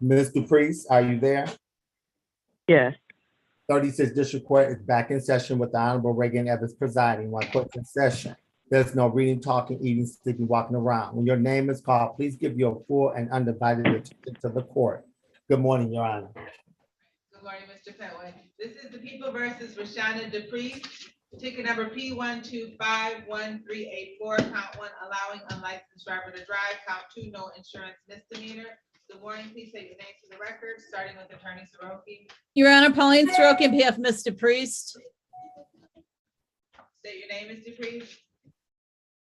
Mr. Priest, are you there? Yes. 36th District Court is back in session with the Honorable Raeigen Evans presiding. While court's in session, there's no reading, talking, eating, sleeping, walking around. When your name is called, please give your full and undivided attention to the court. Good morning, Your Honor. Good morning, Mr. Petway. This is the People versus Rashana DePriest, ticket number P1251384, count 1, allowing unlicensed driver to drive, count 2, no insurance misdemeanor. Good morning, please say your name to the record, starting with Attorney Soroki. Your Honor, Pauline Soroki on behalf of Mr. Priest. State your name, Mr. Priest.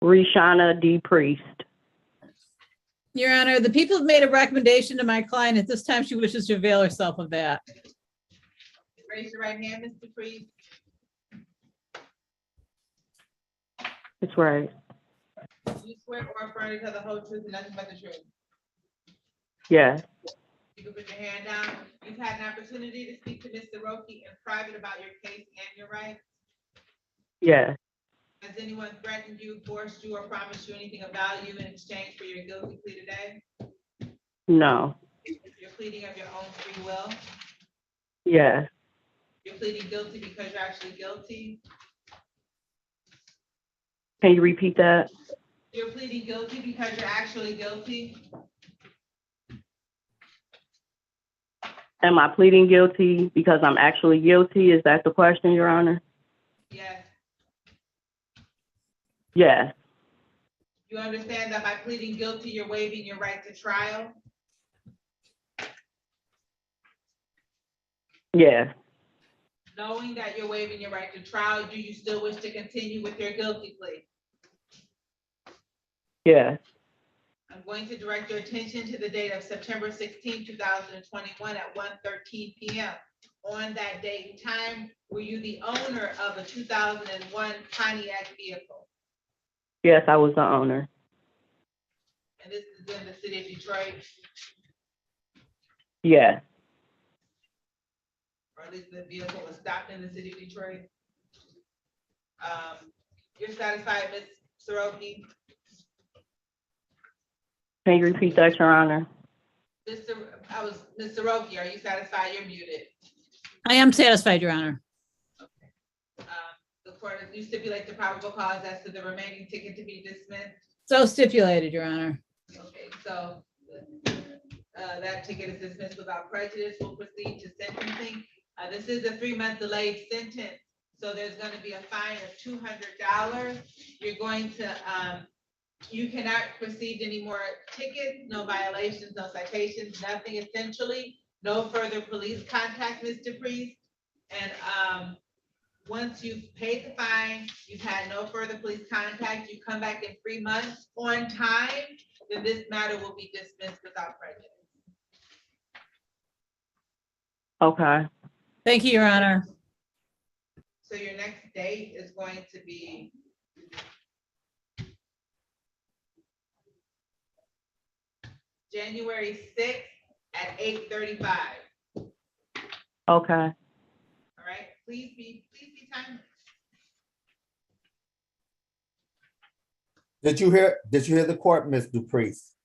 Reshana D. Priest. Your Honor, the people have made a recommendation to my client. At this time, she wishes to avail herself of that. Raise your right hand, Mr. Priest. That's right. Do you swear or affirm to tell the whole truth and nothing but the truth? Yes. You can put your hand down. You've had an opportunity to speak to Mr. Soroki in private about your case and your rights. Yes. Has anyone threatened you, forced you, or promised you anything of value in exchange for your guilty plea today? No. You're pleading of your own free will. Yes. You're pleading guilty because you're actually guilty. Can you repeat that? You're pleading guilty because you're actually guilty. Am I pleading guilty because I'm actually guilty? Is that the question, Your Honor? Yes. Yes. You understand that by pleading guilty, you're waiving your right to trial? Yes. Knowing that you're waiving your right to trial, do you still wish to continue with your guilty plea? Yes. I'm going to direct your attention to the date of September 16, 2021 at 1:13 p.m. On that date and time, were you the owner of a 2001 Pontiac vehicle? Yes, I was the owner. And this is in the city of Detroit, Yes. or at least the vehicle was stopped in the city of Detroit. You're satisfied, Ms. Soroki? Can you repeat that, Your Honor? Ms. Soroki, are you satisfied? You're muted. I am satisfied, Your Honor. The court, you stipulate the probable cause as to the remaining ticket to be dismissed. So stipulated, Your Honor. Okay, so that ticket is dismissed without prejudice. We'll proceed to sentencing. This is a 3-month delayed sentence, so there's going to be a fine of $200. You're going to, you cannot proceed any more tickets, no violations, no citations, nothing essentially, no further police contact, Mr. Priest. And once you've paid the fine, you've had no further police contact, you come back in 3 months on time, then this matter will be dismissed without prejudice. Okay. Thank you, Your Honor. So your next date is going to be January 6th at 8:35. Okay. All right, please be timely. Did you hear the court, Ms. DePriest?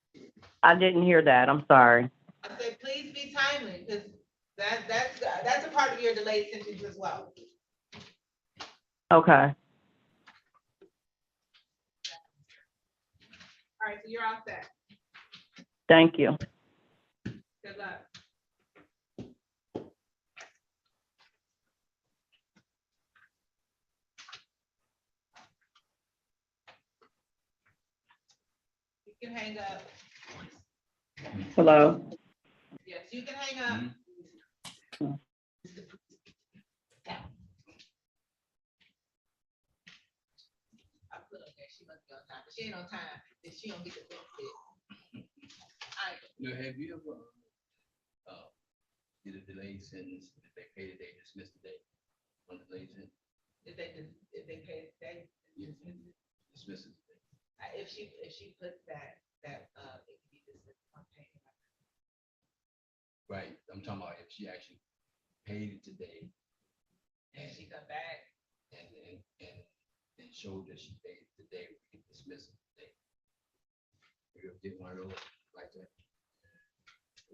I didn't hear that. I'm sorry. I said, please be timely, because that's a part of your delayed sentence as well. Okay. All right, so you're all set. Thank you. Good luck. You can hang up. Hello. Yes, you can hang up. I put okay, she must be on time, but she ain't on time, if she don't get the benefit. All right, You know, have you ever did a delayed sentence, if they pay today, dismiss today on the delayed sentence? if they pay it today, Dismiss it today. if she puts that, it can be dismissed on payment. Right, I'm talking about if she actually paid it today And she come back, and showed that she paid it today, we can dismiss it today. You ever did one of those like that?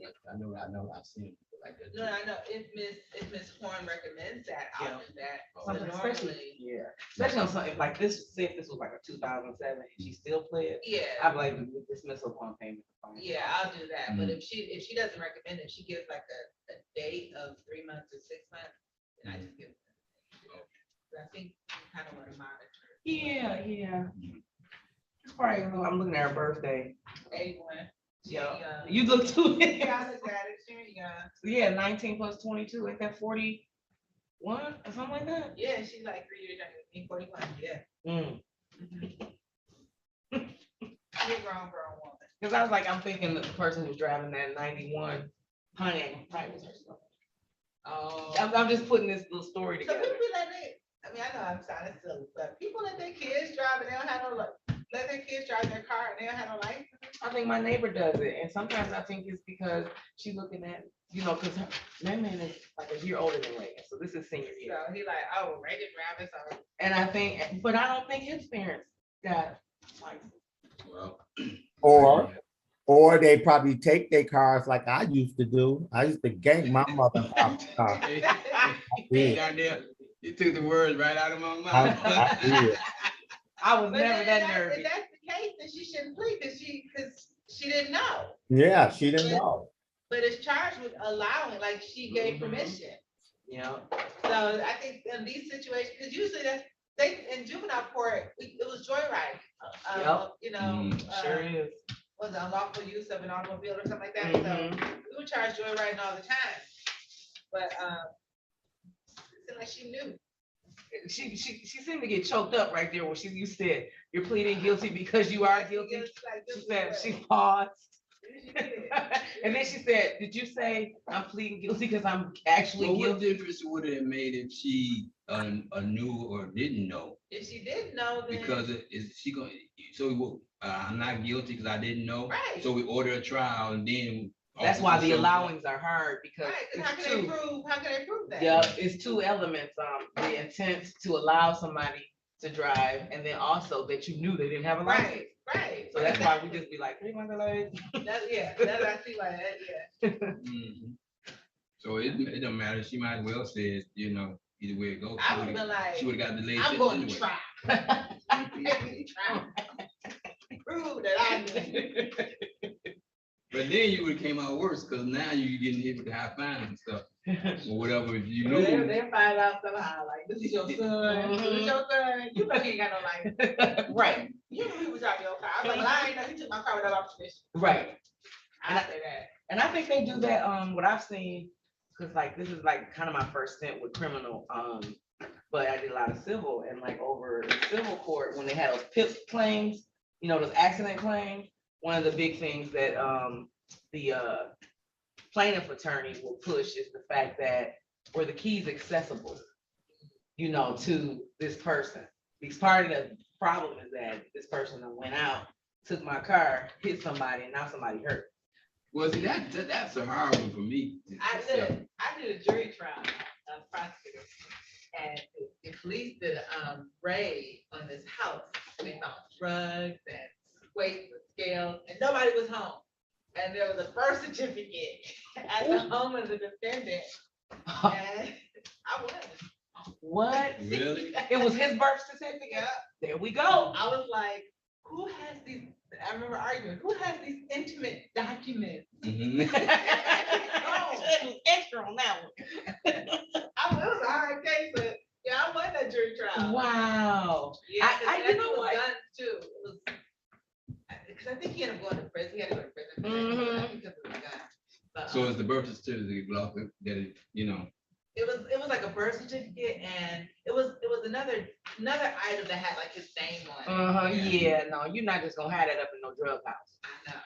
I know, I've seen people like that. No, I know, if Miss Horn recommends that, I'll Yeah. do that. But Something especially, normally, yeah, especially on something like this, say if this was like a 2007 and she still play it, yeah, I'd be like dismissal upon payment. yeah, I'll do that. But if she doesn't recommend it, she gives like a date of 3 months or 6 months, and I just give it. But I think you kind of want to monitor. Yeah, yeah. It's probably, I'm looking at her birthday. 81. Yeah, you look too. Yeah, I looked at it, she young. Yeah, 19 plus 22, ain't that 41 or something like that? Yeah, she's like 3 years younger than me, 41, yeah. Mm. She's a grown woman. Cause I was like, I'm thinking that the person who's driving that 91 Pontiac probably was herself. Oh. I'm just putting this little story So together. people let it, I mean, I know I'm sounding silly, but people let their kids drive and they don't have no, let their kids drive their car and they don't have no license. I think my neighbor does it, and sometimes I think it's because she's looking at, cause my man is like a year older than Raeigen, so this is senior year. So he like, oh, Raeigen driving, so. And I think, but I don't think his parents got license. Well, Or they probably take their cars like I used to do. I used to gank my mother car. hey, Yeah. down there, you took the words right out of my I mouth. did. I was But never then that if nervous. that's the case, then she shouldn't plead, cause she didn't know. Yeah, she didn't know. But it's charged with allowing, like she gave Mhm. permission. Yeah. So I think in these situations, because usually they, in juvenile court, it was joyriding. Yep. You know, Sure is. was it unlawful use of an automobile or something like that, Mhm. so we would charge joyriding all the time. But, it seemed like she knew. She seemed to get choked up right there when you said you're pleading guilty because you are guilty. She said, she paused. And then she said, did you say I'm pleading guilty because I'm actually Well, what guilty? difference would it have made if she knew or didn't know? If she didn't know, then. Because is she going, so I'm not guilty because I didn't know. Right. So we order a trial and then. That's why the officer shows up. allowings are hard because Right, 'cause it's how can they prove that? yeah, it's two elements, the intent to allow somebody to drive and then also that you knew they didn't have a license. Right, right. So that's why we just be like, hey, my God. That's, yeah, that's, I see why that, yeah. Mhm. So it don't matter. She might as well say, either way it goes. I would've been like, She would've got delayed. I'm sentence going to anyway. try. Prove that I knew. But then you would've came out worse, cause now you getting hit with the high fine and stuff, or whatever, if you Well, knew. they find out somehow, like, this is your son, this is your son, you know he ain't got no license. Right, You know he was driving your car. I was like, well, I ain't know he took my car without my permission. right. I say that. And I think they do that, what I've seen, cause like, this is like kind of my first stint with criminal, but I did a lot of civil and like over in civil court, when they had those PIP claims, those accident claims, one of the big things that, the, plaintiff attorney will push is the fact that were the keys accessible, to this person. Because part of the problem is that this person that went out, took my car, hit somebody, and now somebody hurt. Well, see, that's a hard one for me. I did a jury trial, prosecutor, and the police did a raid on this house. They found drugs and weights and scales, and nobody was home. And there was a birth certificate at the home of the defendant, and I won. What? Really? It was his birth certificate? Yeah. There we go. I was like, who has these, I remember arguing, who has these intimate documents? Mhm. Oh, It was extra on that one. it was a hard case, but yeah, I won that jury trial. Wow. Yeah, I- I you know know what? guns too. It was, because I think he ended up going to prison. He had to go to prison Mhm. because of the gun. But, So it's the birth certificate block that it was like a birth certificate, and it was another item that had like his name on it. Yeah, no, you're not just gonna have that up in no drug house. I know.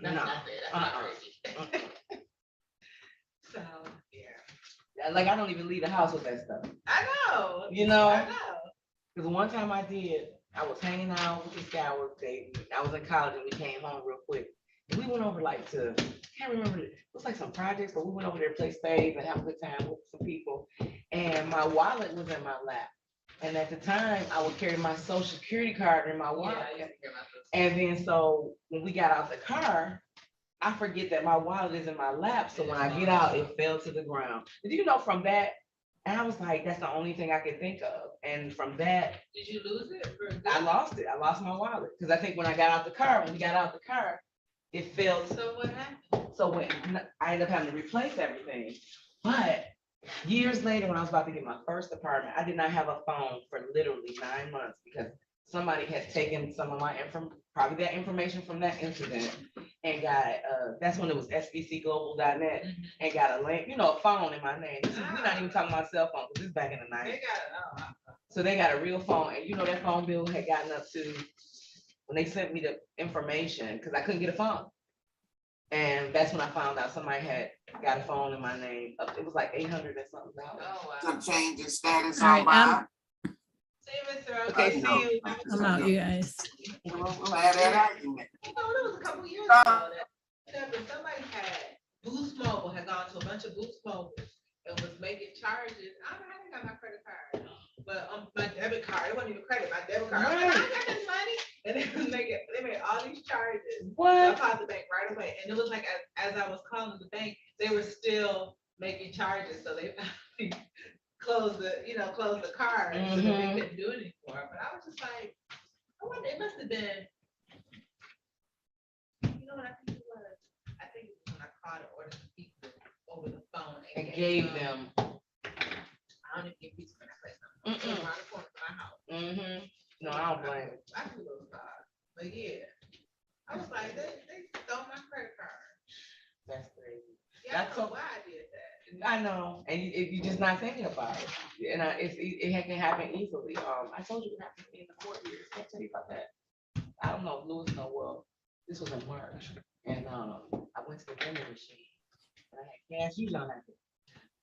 That's No. not it. That's not crazy. So yeah, Like, I don't even leave the house with that stuff, I know. you know? I know. Because one time I was hanging out with this guy I was dating. I was in college and we came home real quick. And we went over like to, can't remember, it was like some projects, but we went over there to play spades and have a good time with some people. And my wallet was in my lap. And at the time, I would carry my social security card in my wallet. Yeah, I used to hear my sister. And then so when we got out the car, I forget that my wallet is in my lap. So when I get out, it fell to the ground. Do you know from that? And I was like, that's the only thing I could think of. And from that, Did you lose it? I lost it. I lost my wallet. Because I think when we got out the car, it fell. So what happened? So when I ended up having to replace everything. But years later, when I was about to get my first apartment, I did not have a phone for literally 9 months because somebody had taken some of my probably that information from that incident and got, that's when it was sbcglobal.net and got a link, a phone in my name. We're not even talking about cell phone because this is back in the 90s. They got it. So they got a real phone and that phone bill had gotten up to, when they sent me the information, because I couldn't get a phone. And that's when I found out somebody had got a phone in my name. It was like $800 and something. Oh, To wow. change your status All right, on mine. See you, Mr. Okay, no. see you. I'm out, you guys. We'll have that argument. You know, that was a couple years ago that somebody had Boost Mobile, had gone to a bunch of Boost Mobiles and was making charges. I don't know how they got my credit card, but my debit card, it wasn't even credit, my debit card. I was like, I got this money. And they made all these charges. So I What? called the bank right away. And it was like, as I was calling the bank, they were still making charges. So they finally closed the card so that they couldn't do it anymore. But I was just like, I wonder, it must have been, what I think it was? I think it was when I called and ordered the pizza over the phone. And gave them. I don't even get pizza from that place. No. It's around the corner from my house. No, I don't blame it. I do those cards. But yeah, I was like, they stole my credit card. That's crazy. Yeah, I That's don't know so- why I did that. I know, and you're just not thinking about it. And it can happen easily. I told you what happened to me in the court years. I'll tell you about that. I don't know if Lewis know well. This was in March, and I went to the vending machine. And I had cash. You don't have to,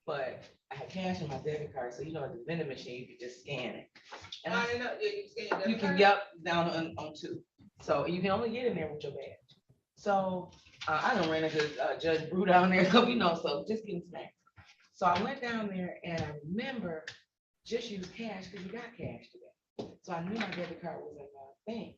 but I had cash in my debit card. So at the vending machine, you could just scan it. And I didn't know, yeah, you can down on two. So you can only get in there with your badge. So I don't ran into Judge Brew down there, so so just getting snacks. So I went down there and I remember just use cash because you got cash today. So I knew my debit card was in my thing,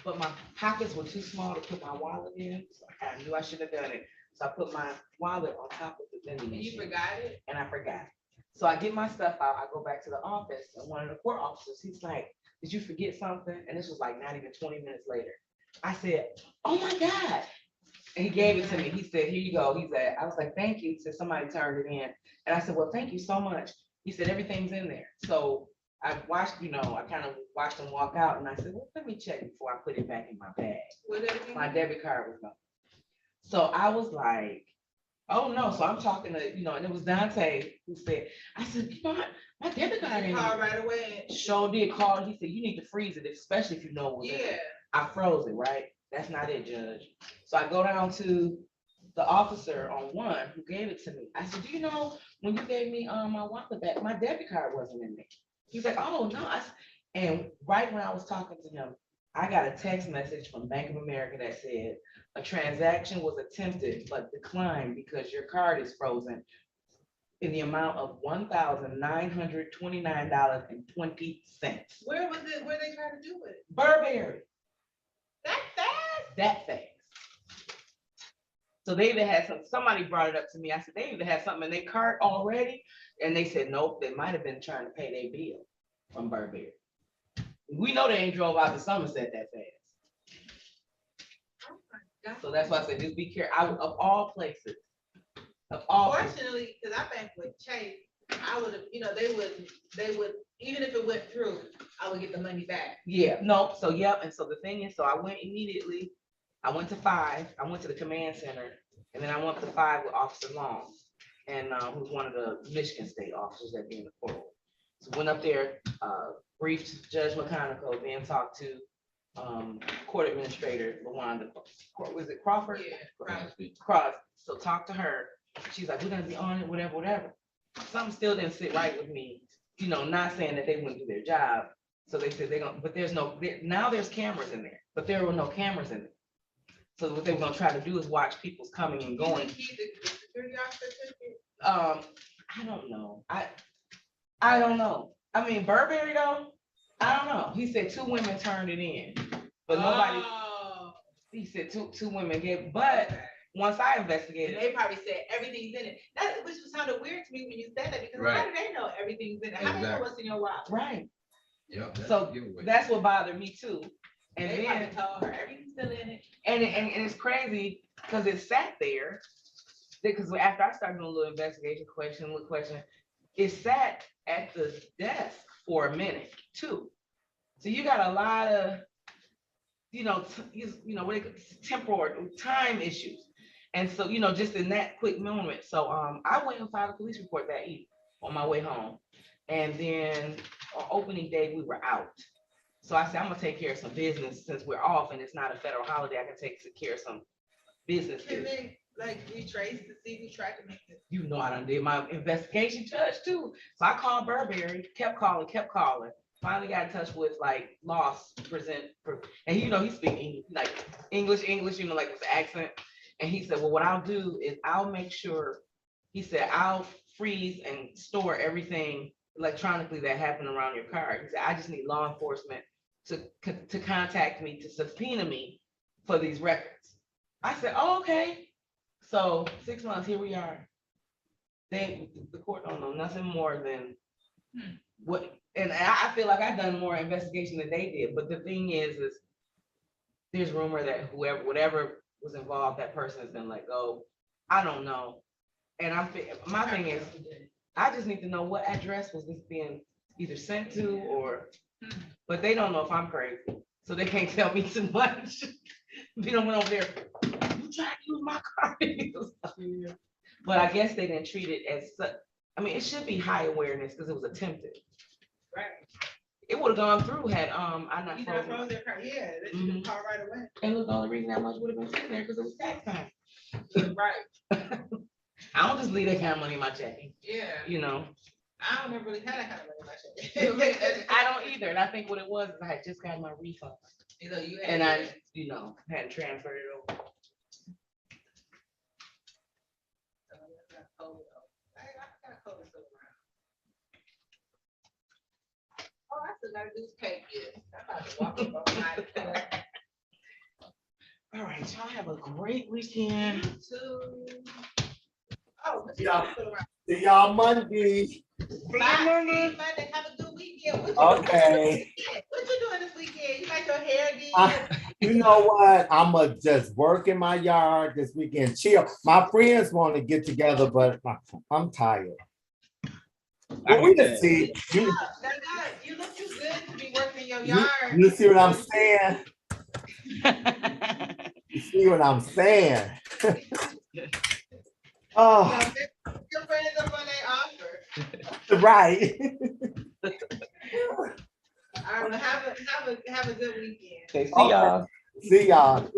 but my pockets were too small to put my wallet in. So I knew I should have done it. So I put my wallet on top of the vending And you machine. forgot it? And I forgot. So I get my stuff out, I go back to the office, and one of the court officers, he's like, did you forget something? And this was like not even 20 minutes later. I said, oh my God. And he gave it to me. He said, here you go. He said, I was like, thank you. He said, somebody turned it in. And I said, well, thank you so much. He said, everything's in there. So I watched, I kind of watched him walk out, and I said, well, let me check before I put it back in my bag. My debit card was gone. So I was like, oh no. So I'm talking to, and it was Dante who said, I said, my debit card ain't. Call right away. Show did call. He said, you need to freeze it, especially if you know what's in it. Yeah. I froze it, right? That's not it, Judge. So I go down to the officer on one who gave it to me. I said, do you know when you gave me my wallet back, my debit card wasn't in there? He's like, oh no. And right when I was talking to him, I got a text message from Bank of America that said a transaction was attempted but declined because your card is frozen in the amount of $1,929.20. Where was it? Where they trying to do it? Burberry, That fast? that fast. So they even had somebody brought it up to me. I said, they even had something in their cart already. And they said, nope, they might have been trying to pay their bill from Burberry. We know they ain't drove out to Somerset that fast. Oh my God. So that's why I said, just be careful. Of all places. Of all places. Fortunately, because I bank with Chase, I would have, they would, even if it went through, I would get the money back. Yeah, no, so yep, and so the thing is, so I went immediately, I went to 5, I went to the command center, and then I went to 5 with Officer Long, and who's one of the Michigan State officers that be in the court. So went up there, briefed Judge McConicle, then talked to court administrator, LaWanda, was it Crawford? Yeah, right. Cross, so talked to her, she's like, we're gonna be on it, whatever. Something still didn't sit right with me, not saying that they wouldn't do their job. So they said they're gonna, but now there's cameras in there, but there were no cameras in there. So what they were gonna try to do is watch people's coming and going. The security officer took it? I don't know. I don't know. I mean, Burberry though, I don't know. He said 2 women turned it in, but nobody, Oh, he said two women gave, but okay. once I And investigated, they probably said everything's in it. That, which sounded weird to me when you said that, because how Right. do they know everything's in it? How do they know Exactly. what's in your wallet? right, Yep. that's so a giveaway. that's what bothered me too. And They probably then, told her everything's still in it. and it's crazy, because it sat there, because after I started doing a little investigation question, it sat at the desk for a minute too. So you got a lot of, what they call temporal time issues. And so, just in that quick moment. So I went and filed a police report that evening on my way home. And then on opening day, we were out. So I said, I'm gonna take care of some business since we're off and it's not a federal holiday. I can take care of some business. Can they like retrace to see who tried to make it? I done did my investigation judge too. So I called Burberry, kept calling. Finally got in touch with like Loss and he speaking like English, like with the accent. And he said, well, what I'll do is I'll make sure, he said, I'll freeze and store everything electronically that happened around your car. He said, I just need law enforcement to contact me, to subpoena me for these records. I said, oh, okay. So 6 months, here we are. The court don't know nothing more than what, and I feel like I've done more investigation than they did. But the thing is there's rumor that whatever was involved, that person has been let go. I don't know. And my thing is, I just need to know what address was this being either sent to but they don't know if I'm crazy. So they can't tell me too much. If you don't went over there, you trying to use my car. But I guess they didn't treat it as such. I mean, it should be high awareness because it was attempted. Right. It would have gone through had I not You frozen. froze their car, yeah, they should have called right away. And look, the only reason that much would have been sitting there because it was tax time. Right, I don't just leave that kind of money in my checking, yeah. I don't ever really had that kind of money in my check. I don't either. And I think what it was is I had just gotten my refund. You had And I, hadn't transferred it over. Oh, I still gotta do this cake, yeah. I'm about to walk up on my. All right, y'all have a great weekend. Two. Oh, but Yeah. you still around. See y'all Monday. Bye. Monday, have a good weekend. Okay. What you doing this weekend? You got your hair did? You know what? I'ma just work in my yard this weekend, chill. My friends want to get together, but I'm tired. But we just see, you You look too good to be working in your yard. you see what I'm saying? You see what I'm saying? Oh, Your friends up on their offer. right. All right, have a good weekend. Okay, see y'all. See y'all.